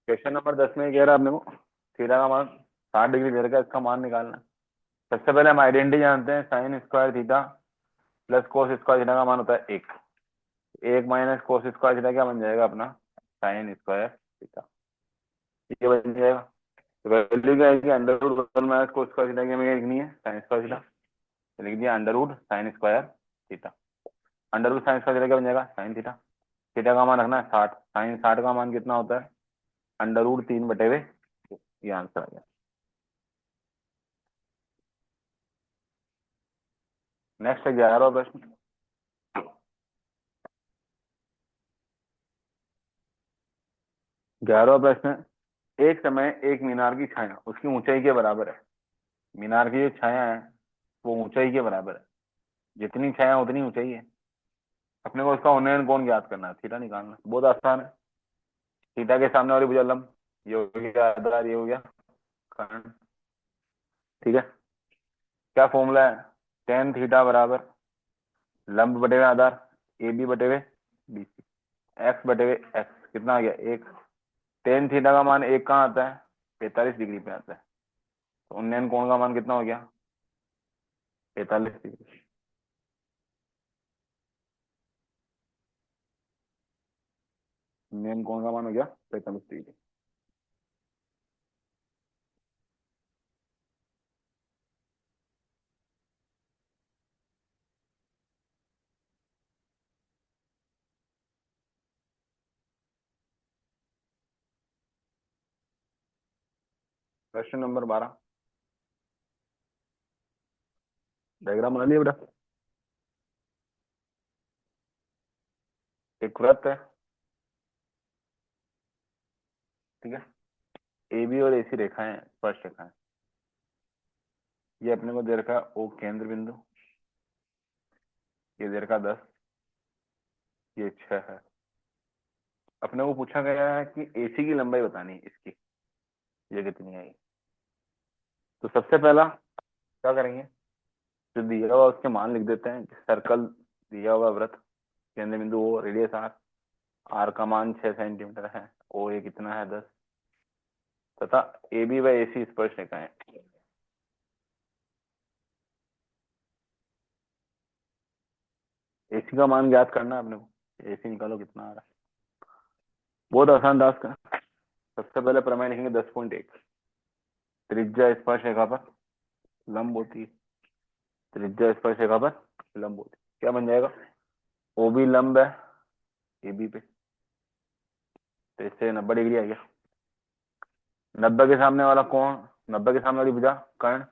Question number 10 में कह रहा है अपने को थीटा का मान 60 डिग्री दे रखा है, इसका मान निकालना है। सबसे पहले हम आइडेंटिटी जानते हैं, sign square theta plus cos square theta का मान होता है 1। 1 माइनस कोस स्क्वायर थीटा क्या बन जाएगा अपना, साइन स्क्वायर थीटा। ये बन जाएगा। तो वैल्यू क्या है कि under root 1 minus cos square theta की हमें लिखनी है साइन स्क्वायर थीटा। तो लिख दिया under root sine square theta. Under root sine square theta क्या बन जाएगा, साइन थीटा। थीटा का मान रखना है 60, साइन 60 का मान कितना होता है, अंडर रूट 3/, ये आंसर आ गया। नेक्स्ट 11वां प्रश्न। 11वां प्रश्न है, एक समय एक मीनार की छाया उसकी ऊंचाई के बराबर है। मीनार की जो छाया है वो ऊंचाई के बराबर है, जितनी छाया उतनी ऊंचाई है। अपने को उसका उन्नयन कोण ज्ञात करना है, थीटा निकालना है। बहुत आसान है। थीटा के सामने वाली भुजा लंब, ये हो गया आधार, ये हो गया कर्ण। ठीक है, क्या फॉर्मूला है, टेन थीटा बराबर लंब बटे हुए आधार ए बी बटे हुए बी सी, एक्स बटे हुए एक्स कितना आ गया 1। टेन थीटा का मान 1 कहाँ आता है, 45 डिग्री पे आता है। तो उन्नयन कोण का मान कितना हो गया, 45 डिग्री। उन्नयन कोण का मान हो गया 45 डिग्री। क्वेश्चन नंबर 12, डायग्राम बना लिया बेटा। एक वृत्त है, ठीक है, ए बी और ए सी रेखाएं स्पर्श रेखाएं। ये अपने को दे रखा है ओ केंद्र बिंदु, ये दे रखा है 10, ये 6 है। अपने को पूछा गया है कि एसी की लंबाई बतानी है इसकी, ये कितनी है। तो सबसे पहला क्या करेंगे, जो दिया हुआ उसके मान लिख देते हैं। सर्कल दिया हुआ वृत्त, केंद्र बिंदु ओ, रेडियस आर, आर का मान 6 सेंटीमीटर है, ओ ए कितना है 10, तथा ए बी व ए सी स्पर्श रेखाएं। एसी का मान ज्ञात करना है अपने को, एसी निकालो कितना आ रहा है। बहुत आसान टास्क है। सबसे पहले प्रमेय लिखेंगे 10.1, त्रिज्या स्पर्श रेखा पर लंब होती है, त्रिज्या स्पर्श रेखा पर लंब होती है, क्या बन जाएगा, ओ बी लंब है ए बी पे, तो इससे 90 डिग्री आ गया। 90 के सामने वाला कौन, 90 के सामने वाली भुजा कर्ण,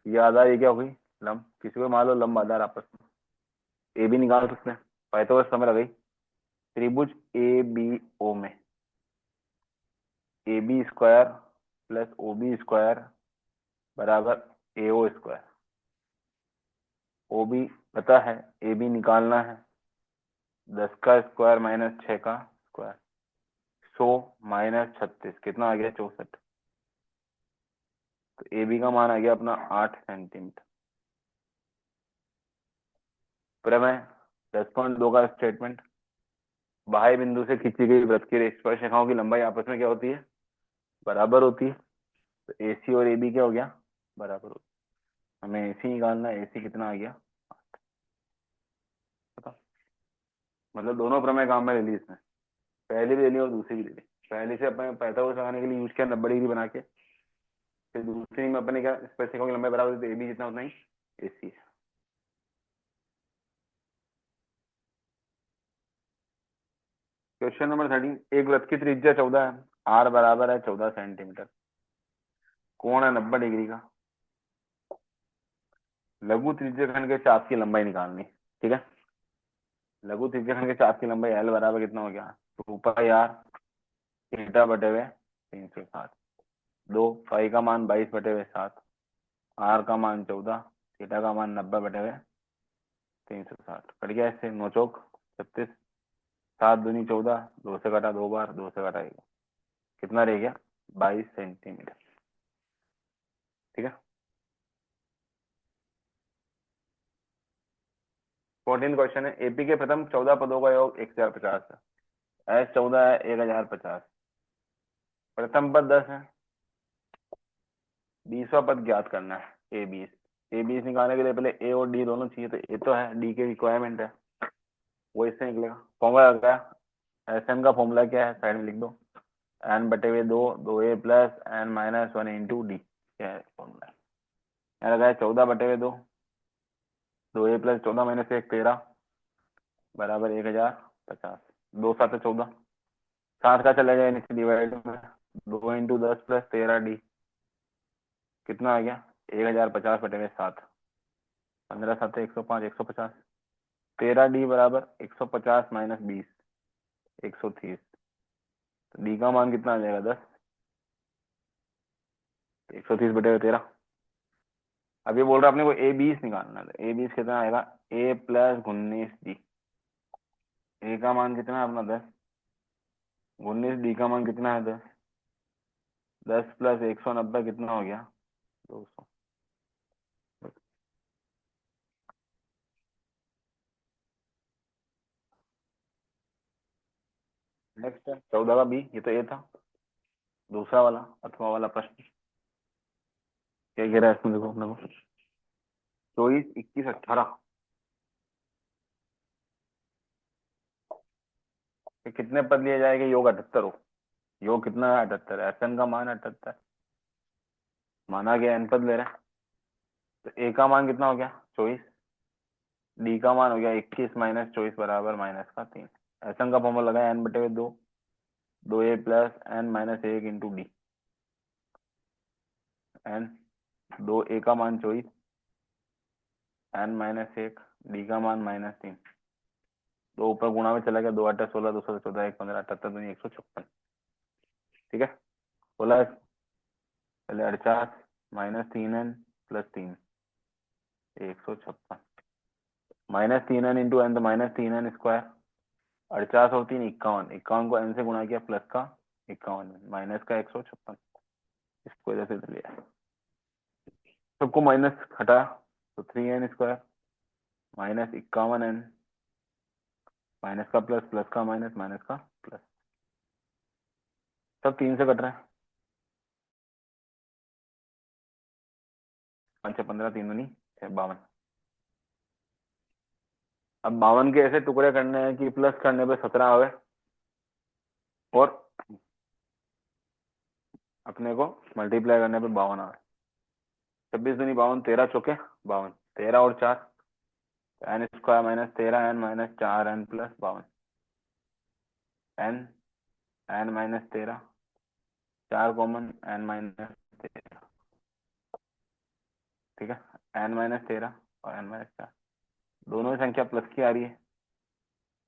ये आधार, ये क्या हो गई लंब। किसी को मान लो लंब आधार आपस में, ए बी निकाल सकते हैं, पाइथागोरस समय लग गई। त्रिभुज ए बी ओ में A B square plus O B square बराबर A O square. O B पता है, ए बी निकालना है, 10 का स्क्वायर माइनस 6 का स्क्वायर, 100 माइनस 36 कितना आ गया 64। तो ए बी का मान आ गया अपना 8 सेंटीमीटर। प्रमेय 10.2 का स्टेटमेंट, बाह्य बिंदु से खींची गई वृत्त की स्पर्श रेखाओं की लंबाई आपस में क्या होती है, बराबर होती है। तो ए सी और ए बी क्या हो गया, बराबर होती है। हमें ए सी निकालना है, ए सी कितना आ गया, पता। मतलब दोनों प्रमेय काम में ले ली इसमें, पहली भी ले ली और दूसरी भी ले ली। पहले से अपने पाइथागोरस लगाने के लिए यूज किया 90 डिग्री बना के, फिर दूसरी में अपने क्या स्पर्श रेखाओं की लंबाई बराबर होती है, ए बी जितना उतना ही ए सी है। क्वेश्चन नंबर 13, एक वृत्त की त्रिज्या 14 है, आर बराबर है 14 सेंटीमीटर, कोण है 90 डिग्री का। लघु त्रिज्यखंड के चाप की लंबाई निकालनी, ठीक है। लघु त्रिज्यखंड के चाप की लंबाई एल बराबर कितना हो गया, 2 पाई आर थीटा बटे हुए 360, 2 पाई का मान 22/7, आर का मान 14, थीटा का मान 90/360। कट गया इससे 9 चौक 36, 7 दूनी 14, 2 से कटा 2 बार, 2 से कटा 1, कितना रह गया 22 सेंटीमीटर। ठीक है। 14 क्वेश्चन है, एपी के प्रथम 14 पदों का योग 1050 है, एस 14 है 1050, प्रथम पद 10 है, 20वां पद ज्ञात करना है, ए 20 निकालने के लिए पहले ए और डी दोनों चाहिए, तो ए तो है, डी की रिक्वायरमेंट है, वो इससे निकलेगा। फॉर्मूला क्या है, एस एन का फॉर्मूला क्या है, साइड में लिख दो, एन बटे हुए 2 a plus n minus 1 into d, क्या है फॉर्मूला, यहाँ लगा है 14/2, 2 ए प्लस 14 माइनस 1 13 बराबर 1050, 2 7 14, 7 का चला जाए नीचे डिवाइड में, 2 × 10 + 13 डी कितना आ गया, 1050/7, 15 7 105, 150, 13 डी बराबर 150 माइनस 20, 130, तो डी का मान कितना आ जाएगा 10, 130/13। अब ये बोल रहा है अपने को ए 20 निकालना है, ए 20 कितना आएगा, ए प्लस 19 डी, ए का मान कितना है अपना 10, 19 डी का मान कितना है 10, 10 + 190 कितना हो गया 200। नेक्स्ट है 14 का बी, ये तो ए था, दूसरा वाला अथवा वाला प्रश्न क्या कह रहा है इसमें, देखो अपने को 24 21 18 ये कितने पद लिए जाएंगे, योग 78 हो, योग कितना है 78, एस एन का मान 78 माना गया, एन पद ले रहे हैं, तो ए का मान कितना हो गया 24, डी का मान हो गया 21 माइनस 24 बराबर -3, एस एन का फॉर्मूला लगा एन बटे 2, 2 a plus n minus 1 into d, n 2 a का मान 24, एन माइनस 1, डी का मान -3, दो ऊपर गुणा में चला गया, 2 8 16, 2 7 14, 1 15, 78 दूनी 156, ठीक है, बोला पहले 48 -3n + 3 156 -3n इंटू एन, तो -3n², 48 और 3 51, 51 को एन से गुणा किया प्लस का 51 माइनस का 156, इसको वजह से लिया, सबको माइनस हटा तो 3n² -51n माइनस का प्लस, प्लस का माइनस, माइनस का प्लस, सब 3 से कट रहा है, 5 15 3 दूनी 52। अब 52 के ऐसे टुकड़े करने हैं कि प्लस करने पे 17 आवे और अपने को मल्टीप्लाई करने पे 52 आवे, 26 दूनी 52, 13 चौके 52, 13 और 4 n² -13 n -4 n + 52, n -13 4 common n -13, ठीक है, n -13 और n -4 दोनों ही संख्या प्लस की आ रही है,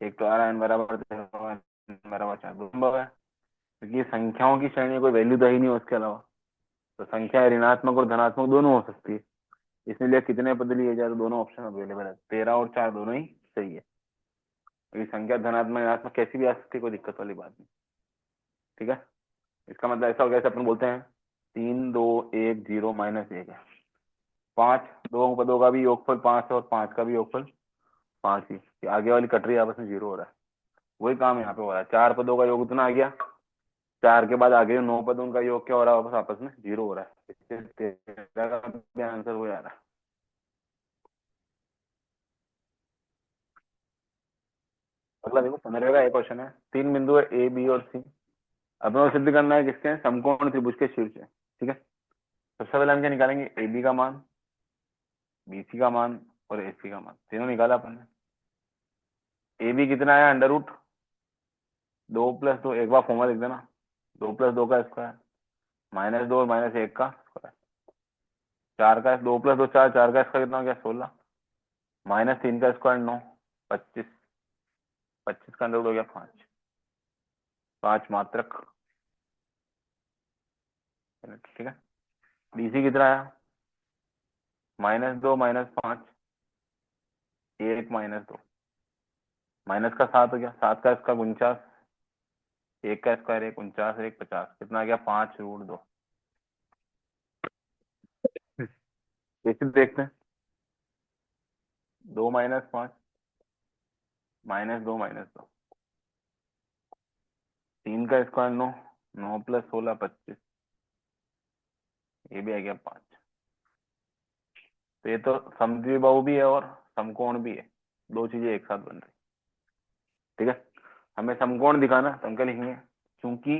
एक तो आ रहा है n बराबर 13 n बराबर 4, दो संभव है क्योंकि संख्याओं की श्रेणी कोई वैल्यू तो ही नहीं है उसके अलावा, तो संख्या ऋणात्मक और धनात्मक दोनों हो सकती है, इसलिए कितने पद लिए जाए तो दोनों ऑप्शन अवेलेबल है, 13 और 4 दोनों ही सही है, क्योंकि संख्या धनात्मक ऋणात्मक कैसी भी आ सकती है, कोई दिक्कत वाली बात नहीं, ठीक है, इसका मतलब ऐसा हो गया, अपन बोलते हैं 3 2 1 0 -1 है, 5 दो पदों का भी योगफल 5 है और 5 का भी योगफल 5 ही, आगे वाली कट रही है आपस में 0 हो रहा है, वही काम यहाँ पे हो रहा है, 4 पदों का योग उतना आ गया, 4 के बाद आगे 9 पद उनका योग क्या हो रहा है, वापस आपस में 0 हो रहा है, इससे 13 का भी आंसर हो जा रहा है। अगला देखो 15 का एक क्वेश्चन है, 3 बिंदु है ए बी और सी, अपने को सिद्ध करना है किसके, समकोण त्रिभुज के शीर्ष है, ठीक है, सबसे पहले हम क्या निकालेंगे, ए बी का मान, बी सी का मान और ए सी का मान, तीनों निकाला अपन ने, ए बी कितना है √2 + 2, एक बार फॉर्मूला लिख देना, 2 + 2 का स्क्वायर -2 और -1 का स्क्वायर, 4 का 2 + 2 4, 4 का स्क्वायर कितना हो गया 16, -3 का स्क्वायर 9, 25, 25 का √ हो गया 5, 5 मात्रक, ठीक है, डीसी कितना आया -2 -5 1 -2, माइनस का 7 हो गया, 7 का स्क्वायर 49, 1 का स्क्वायर 1, 49 1 50, कितना आ गया 5√2, कैसे देखते हैं, 2 - 5 -2 -2, 3 का स्क्वायर 9, 9 + 16 25, ये भी आ गया 5। तो ये तो समद्विबाहु भी है और समकोण भी है, दो चीजें एक साथ बन रही। ठीक है, हमें समकोण दिखाना, तो हम क्या लिखेंगे, क्योंकि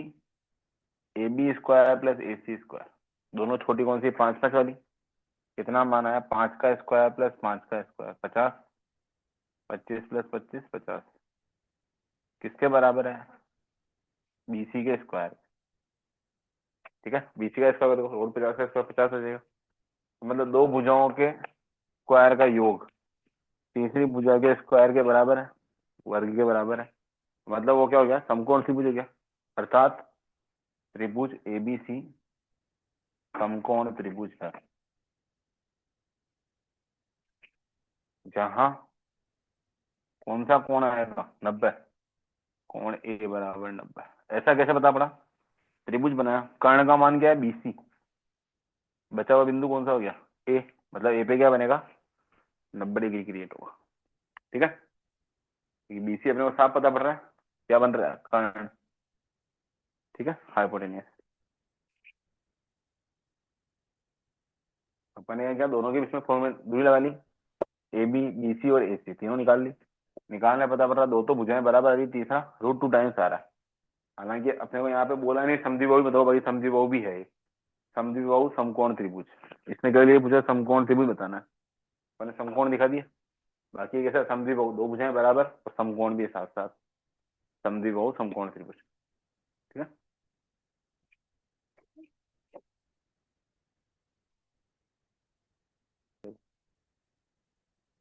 AB² + AC², दोनों छोटी कौन सी, 5 5 वाली, कितना मान आया, 5² + 5² 50, 25 + 25 50, किसके बराबर है, BC के स्क्वायर। ठीक है, BC का स्क्वायर देखो, और 50 का स्क्वायर 50 हो जाएगा, तो मतलब दो भुजाओं के स्क्वायर का योग तीसरी भुजा के स्क्वायर के बराबर है, वर्ग के बराबर है। मतलब वो क्या हो गया, समकोण त्रिभुज हो गया, अर्थात त्रिभुज ABC समकोण त्रिभुज है, जहां कौन सा कोण आएगा, 90, कोण A = 90। ऐसा कैसे पता पड़ा, त्रिभुज बनाया, कर्ण का मान क्या है, BC, बचा हुआ बिंदु कौन सा हो गया, A, मतलब A पे क्या बनेगा, 90 डिग्री क्रिएट होगा। ठीक है, BC अपने को साफ पता पड़ रहा है, क्या बन रहा है, कर्ण। ठीक है, हाइपोटेनियस। अपन ने क्या, दोनों के बीच में फॉर्मूला दूरी लगा ली, AB BC और AC तीनों निकाल ली, निकालने पता पड़ रहा दो तो भुजाएं बराबर आ रही, तीसरा √2 टाइम्स आ रहा है। हालांकि अपने को यहाँ पे बोला नहीं समद्विबाहु बताओ, भाई समद्विबाहु भी है, समद्विबाहु समकोण त्रिभुज, इसने कह लिए पूछा समकोण त्रिभुज बताना है, मैंने समकोण दिखा दिया। बाकी कैसा, समद्विबाहु, दो भुजाएं बराबर और समकोण भी साथ साथ, समद्विबाहु समकोण त्रिभुज। ठीक है,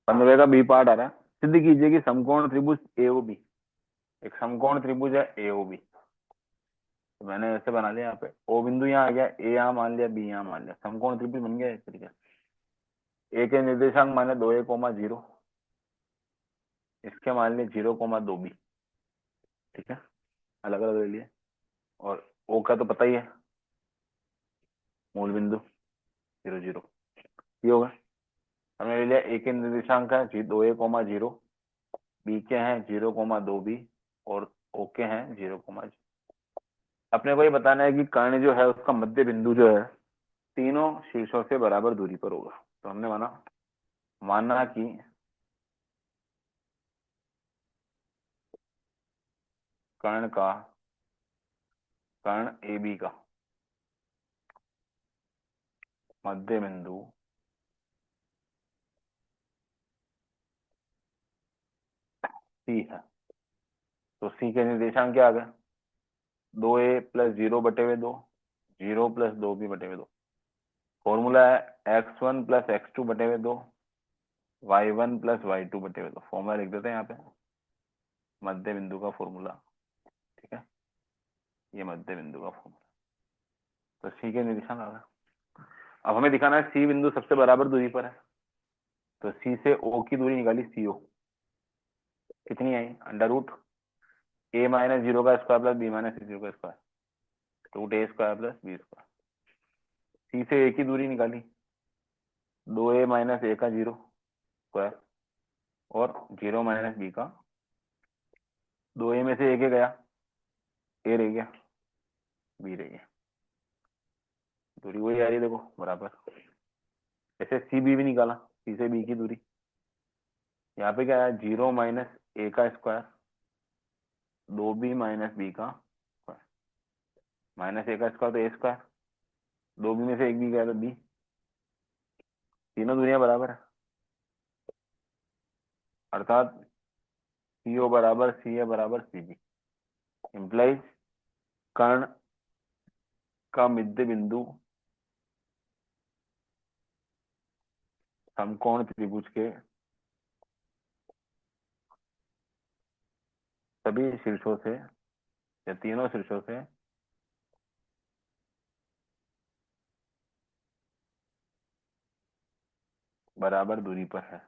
15 का बी पार्ट आ रहा है, सिद्ध कीजिए कि समकोण त्रिभुज AOB, एक समकोण त्रिभुज है AOB, तो मैंने ऐसे बना लिया, यहाँ पे O बिंदु यहाँ आ गया, A यहाँ मान लिया, B यहाँ मान लिया, समकोण त्रिभुज बन गया इस तरीके से। A के निर्देशांक माने 2A, 0, इसके मान लिया 0,2B। ठीक है, अलग अलग ले लिए, और O का तो पता ही है, मूल बिंदु 0 0, ये होगा। हमने ले लिया A के निर्देशांक है 2A, 0, B के हैं 0,2B और O के हैं 0,0। अपने को ये बताना है कि कर्ण जो है उसका मध्य बिंदु जो है तीनों शीर्षों से बराबर दूरी पर होगा। तो हमने माना कि कर्ण AB का मध्य बिंदु C है, तो C के निर्देशांक क्या आ गए, 2A + 0/2, 0 + 2B/2। फॉर्मूला है x1 + x2/2, y1 + y2/2। Formula लिख देते हैं यहाँ पे, मध्य बिंदु का फॉर्मूला। ठीक है, ये मध्य बिंदु का फॉर्मूला, तो C के निर्देशांक आ गए। अब हमें दिखाना है C बिंदु सबसे बराबर दूरी पर है, तो C से O की दूरी निकाली, CO कितनी आई, √A - 0² + B - 0², √A² + B²। C से A की दूरी निकाली, 2A - A का 0² और 0 - B का, 2A में से A के गया, A रह गया, B रह गया, दूरी वही आ रही है देखो बराबर। ऐसे CB भी निकाला, C से B की दूरी, यहाँ पे क्या है, 0 - A का² 2B - B का स्क्वायर, -A का² तो A², 2B में से एक भी गया तो B, तीनों दूरियां बराबर है, अर्थात CO = CA = CB, इम्प्लाइज कर्ण का मध्य बिंदु समकोण त्रिभुज के सभी शीर्षों से या तीनों शीर्षों से बराबर दूरी पर है।